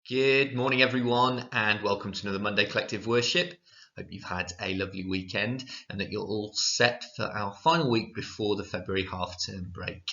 Good morning, everyone, and welcome to another Monday Collective Worship. Hope you've had a lovely weekend and that you're all set for our final week before the February half-term break.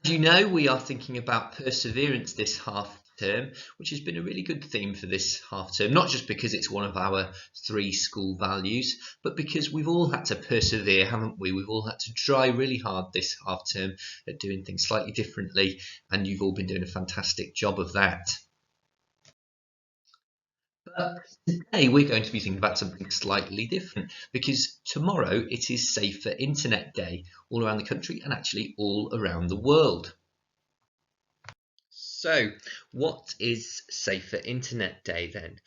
As you know, we are thinking about perseverance this half-term, which has been a really good theme for this half-term, not just because it's one of our 3 school values, but because we've all had to persevere, haven't we? We've all had to try really hard this half-term at doing things slightly differently, and you've all been doing a fantastic job of that. But today we're going to be thinking about something slightly different because tomorrow it is Safer Internet Day all around the country and actually all around the world. So, what is Safer Internet Day then?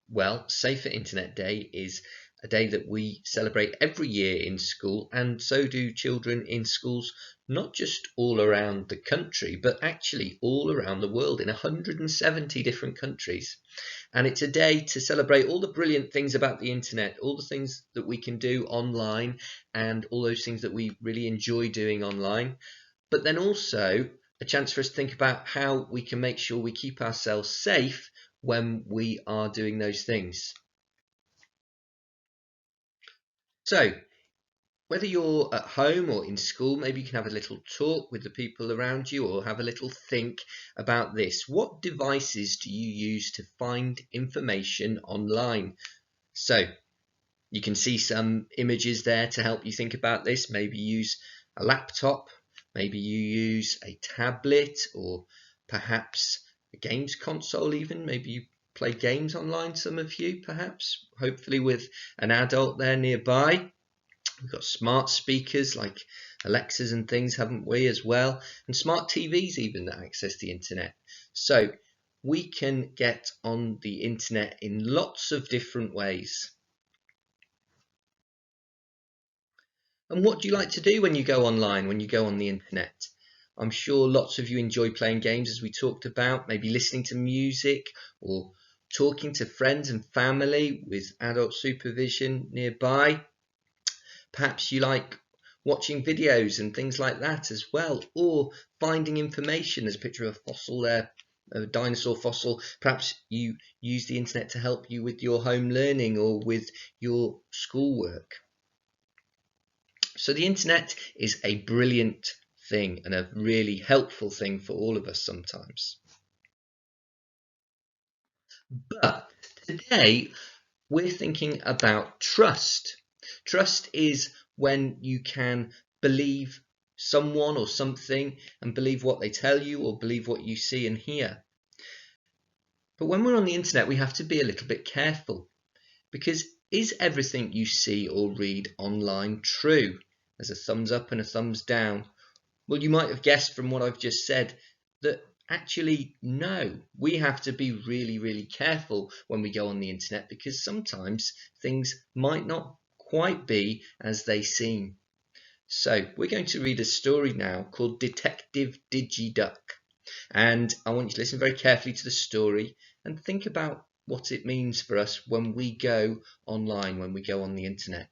Well, Safer Internet Day is a day that we celebrate every year in school, and so do children in schools, not just all around the country, but actually all around the world in 170 different countries. And it's a day to celebrate all the brilliant things about the internet, all the things that we can do online, and all those things that we really enjoy doing online. But then also a chance for us to think about how we can make sure we keep ourselves safe when we are doing those things. So, whether you're at home or in school, maybe you can have a little talk with the people around you or have a little think about this. What devices do you use to find information online? So, you can see some images there to help you think about this. Maybe use a laptop, maybe you use a tablet, or perhaps a games console even. Maybe you play games online, some of you perhaps, hopefully with an adult there nearby. We've got smart speakers like Alexas and things, haven't we, as well? And smart TVs even that access the internet. So we can get on the internet in lots of different ways. And what do you like to do when you go online, when you go on the internet? I'm sure lots of you enjoy playing games, as we talked about, maybe listening to music or talking to friends and family with adult supervision nearby. Perhaps you like watching videos and things like that as well, or finding information. There's a picture of a fossil there, a dinosaur fossil. Perhaps you use the internet to help you with your home learning or with your schoolwork. So the internet is a brilliant thing and a really helpful thing for all of us sometimes. But today we're thinking about trust. Trust is when you can believe someone or something and believe what they tell you or believe what you see and hear. But when we're on the internet, we have to be a little bit careful, because is everything you see or read online true? There's a thumbs up and a thumbs down. Well, you might have guessed from what I've just said that actually, no, we have to be really, really careful when we go on the internet, because sometimes things might not quite be as they seem. So we're going to read a story now called Detective DigiDuck. And I want you to listen very carefully to the story and think about what it means for us when we go online, when we go on the internet.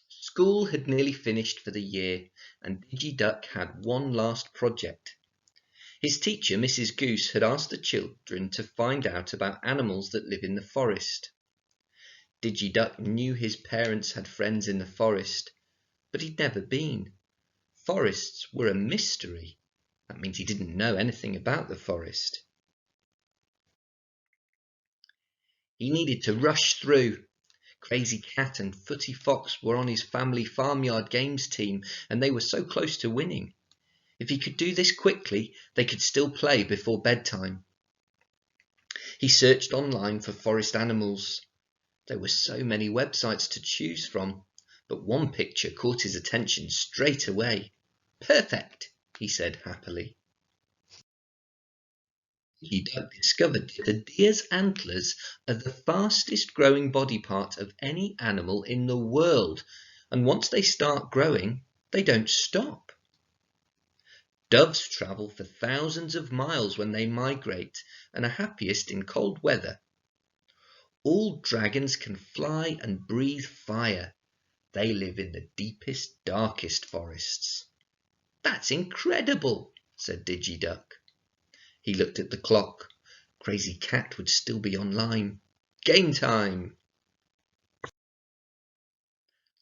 School had nearly finished for the year, and DigiDuck had one last project. His teacher, Mrs. Goose, had asked the children to find out about animals that live in the forest. DigiDuck knew his parents had friends in the forest, but he'd never been. Forests were a mystery. That means he didn't know anything about the forest. He needed to rush through. Crazy Cat and Footy Fox were on his family farmyard games team, and they were so close to winning. If he could do this quickly, they could still play before bedtime. He searched online for forest animals. There were so many websites to choose from, but one picture caught his attention straight away. "Perfect," he said happily. DigiDuck discovered that a deer's antlers are the fastest growing body part of any animal in the world, and once they start growing, they don't stop. Doves travel for thousands of miles when they migrate and are happiest in cold weather. All dragons can fly and breathe fire. They live in the deepest, darkest forests." "That's incredible," said Duck. He looked at the clock. Crazy Cat would still be online. Game time!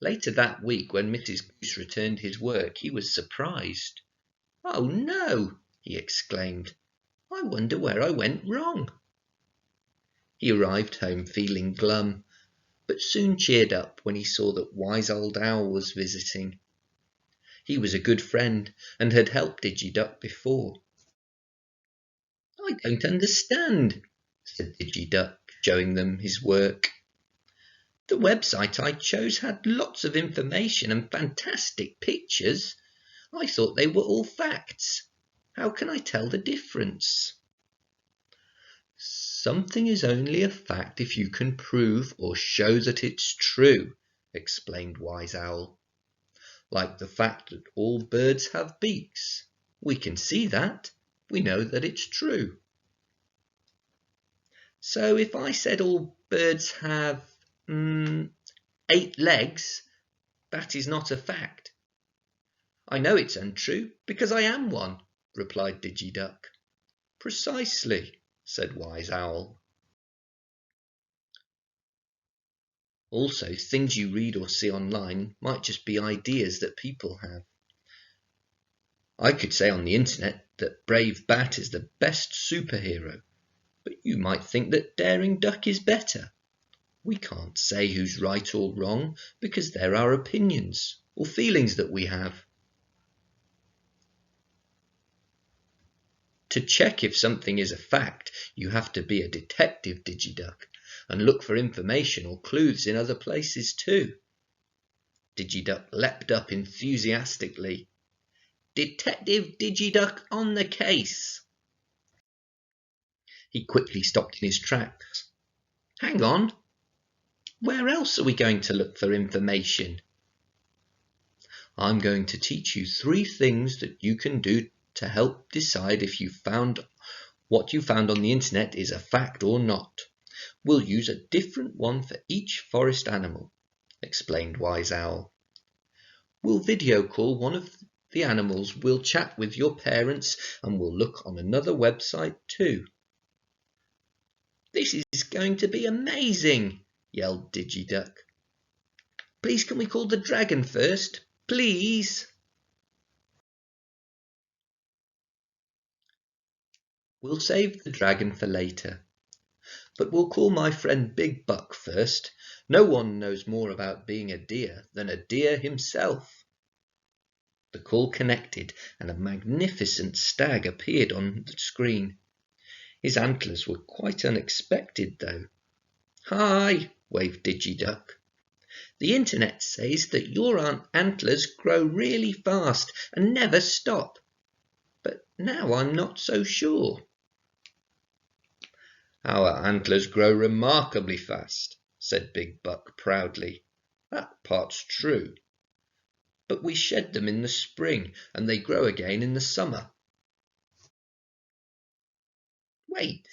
Later that week, when Mrs. Goose returned his work, he was surprised. "Oh no!" he exclaimed. "I wonder where I went wrong." He arrived home feeling glum, but soon cheered up when he saw that Wise Old Owl was visiting. He was a good friend and had helped Duck before. "I don't understand," said Duck, showing them his work. "The website I chose had lots of information and fantastic pictures. I thought they were all facts. How can I tell the difference?" "Something is only a fact if you can prove or show that it's true," explained Wise Owl. "Like the fact that all birds have beaks. We can see that. We know that it's true." "So if I said all birds have 8 legs, that is not a fact?" "I know it's untrue because I am one," replied Duck. "Precisely," said Wise Owl. Also, things you read or see online might just be ideas that people have. I could say on the internet that Brave Bat is the best superhero, but you might think that Daring Duck is better. We can't say who's right or wrong because they're our opinions or feelings that we have. To check if something is a fact, you have to be a detective, Duck, and look for information or clues in other places too. Duck leapt up enthusiastically. "Detective Duck on the case!" He quickly stopped in his tracks. "Hang on! Where else are we going to look for information?" "I'm going to teach you 3 things that you can do to help decide if what you found on the internet is a fact or not. We'll use a different one for each forest animal," explained Wise Owl. "We'll video call one of the animals, we'll chat with your parents, and we'll look on another website too." "This is going to be amazing!" yelled Duck. "Please can we call the dragon first? Please!" "We'll save the dragon for later. But we'll call my friend Big Buck first. No one knows more about being a deer than a deer himself." The call connected, and a magnificent stag appeared on the screen. His antlers were quite unexpected, though. "Hi!" waved Duck. "The internet says that your antlers grow really fast and never stop. But now I'm not so sure." "Our antlers grow remarkably fast," said Big Buck proudly. "That part's true. But we shed them in the spring, and they grow again in the summer." "Wait,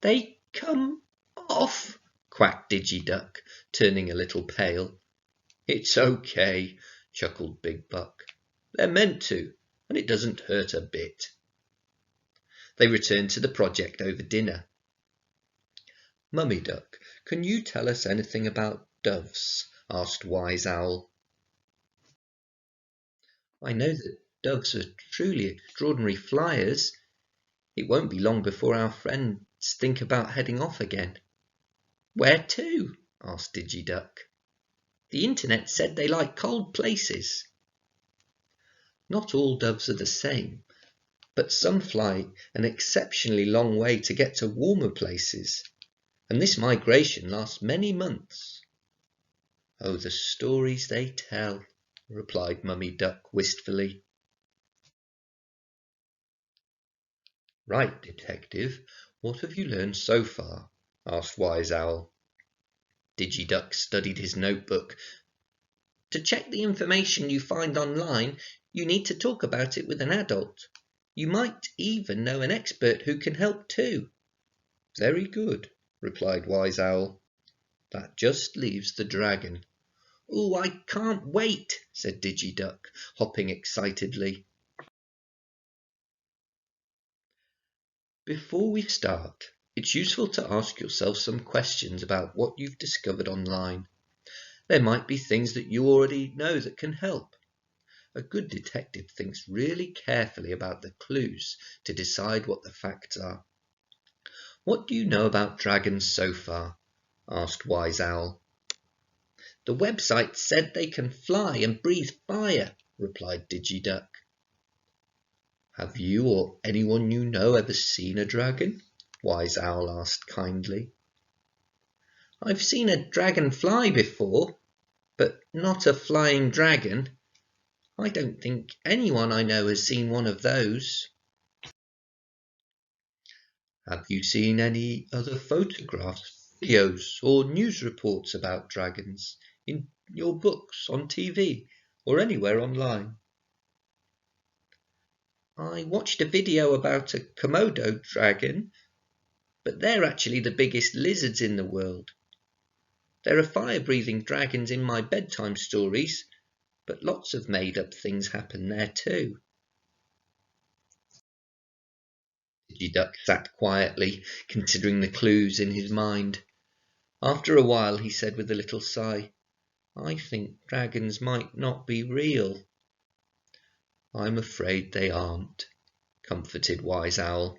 they come off?" quacked Duck, turning a little pale. "It's okay," chuckled Big Buck. "They're meant to, and it doesn't hurt a bit." They returned to the project over dinner. "Mummy Duck, can you tell us anything about doves?" asked Wise Owl. "I know that doves are truly extraordinary flyers. It won't be long before our friends think about heading off again." "Where to?" asked Duck. "The internet said they like cold places." "Not all doves are the same, but some fly an exceptionally long way to get to warmer places, and this migration lasts many months." "Oh, the stories they tell," replied Mummy Duck wistfully. "Right, detective, what have you learned so far?" asked Wise Owl. Duck studied his notebook. "To check the information you find online, you need to talk about it with an adult. You might even know an expert who can help too." "Very good," replied Wise Owl. "That just leaves the dragon. "Oh, I can't wait," said DigiDuck, hopping excitedly. Before we start, it's useful to ask yourself some questions about what you've discovered online. There might be things that you already know that can help. A good detective thinks really carefully about the clues to decide what the facts are. "What do you know about dragons so far?" asked Wise Owl. "The website said they can fly and breathe fire," replied DigiDuck. "Have you or anyone you know ever seen a dragon?" Wise Owl asked kindly. "I've seen a dragon fly before, but not a flying dragon. I don't think anyone I know has seen one of those." "Have you seen any other photographs, videos, or news reports about dragons in your books, on TV, or anywhere online?" "I watched a video about a Komodo dragon, but they're actually the biggest lizards in the world. There are fire-breathing dragons in my bedtime stories, but lots of made-up things happen there too." DigiDuck sat quietly, considering the clues in his mind. After a while he said with a little sigh, "I think dragons might not be real." "I'm afraid they aren't," comforted Wise Owl.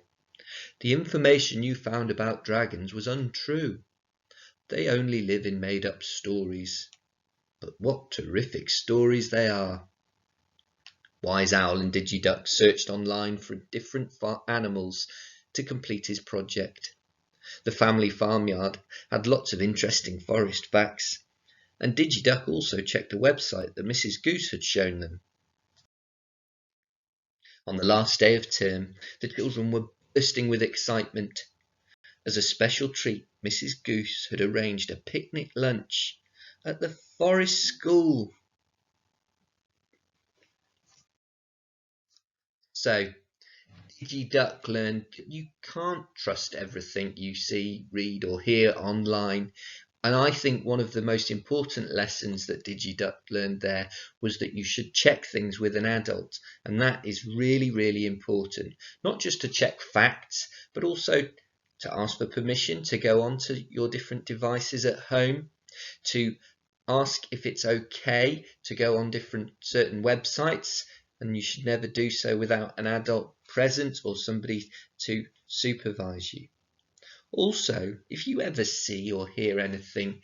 "The information you found about dragons was untrue. They only live in made-up stories. But what terrific stories they are!" Wise Owl and DigiDuck searched online for different animals to complete his project. The family farmyard had lots of interesting forest facts, and DigiDuck also checked a website that Mrs. Goose had shown them. On the last day of term, the children were bursting with excitement. As a special treat, Mrs. Goose had arranged a picnic lunch at the forest school. So, DigiDuck learned you can't trust everything you see, read, or hear online. And I think one of the most important lessons that DigiDuck learned there was that you should check things with an adult. And that is really, really important. Not just to check facts, but also to ask for permission to go onto your different devices at home, to ask if it's okay to go on certain websites, and you should never do so without an adult present or somebody to supervise you. Also, if you ever see or hear anything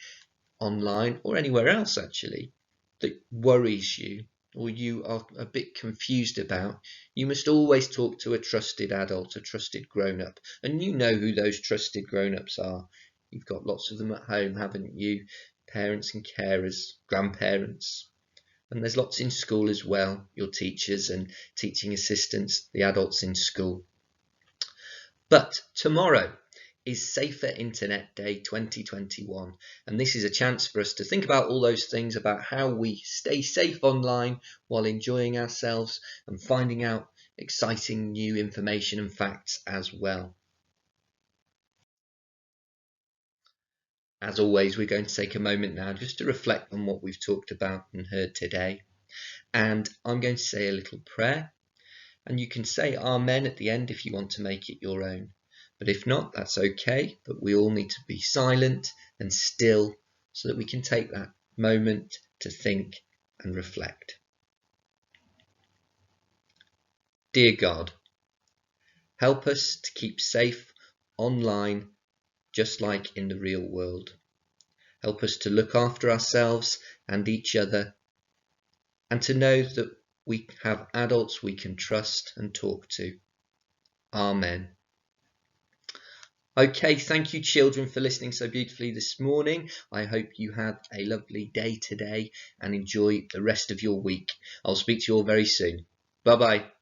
online or anywhere else actually that worries you or you are a bit confused about, you must always talk to a trusted adult, a trusted grown-up. And you know who those trusted grown-ups are. You've got lots of them at home, haven't you? Parents and carers, grandparents. And there's lots in school as well, your teachers and teaching assistants, the adults in school. But tomorrow is Safer Internet Day 2021, and this is a chance for us to think about all those things, about how we stay safe online while enjoying ourselves and finding out exciting new information and facts as well. As always, we're going to take a moment now just to reflect on what we've talked about and heard today. And I'm going to say a little prayer, and you can say Amen at the end if you want to make it your own. But if not, that's okay. But we all need to be silent and still so that we can take that moment to think and reflect. Dear God, help us to keep safe online just like in the real world. Help us to look after ourselves and each other, and to know that we have adults we can trust and talk to. Amen. Okay, thank you children for listening so beautifully this morning. I hope you have a lovely day today and enjoy the rest of your week. I'll speak to you all very soon. Bye bye.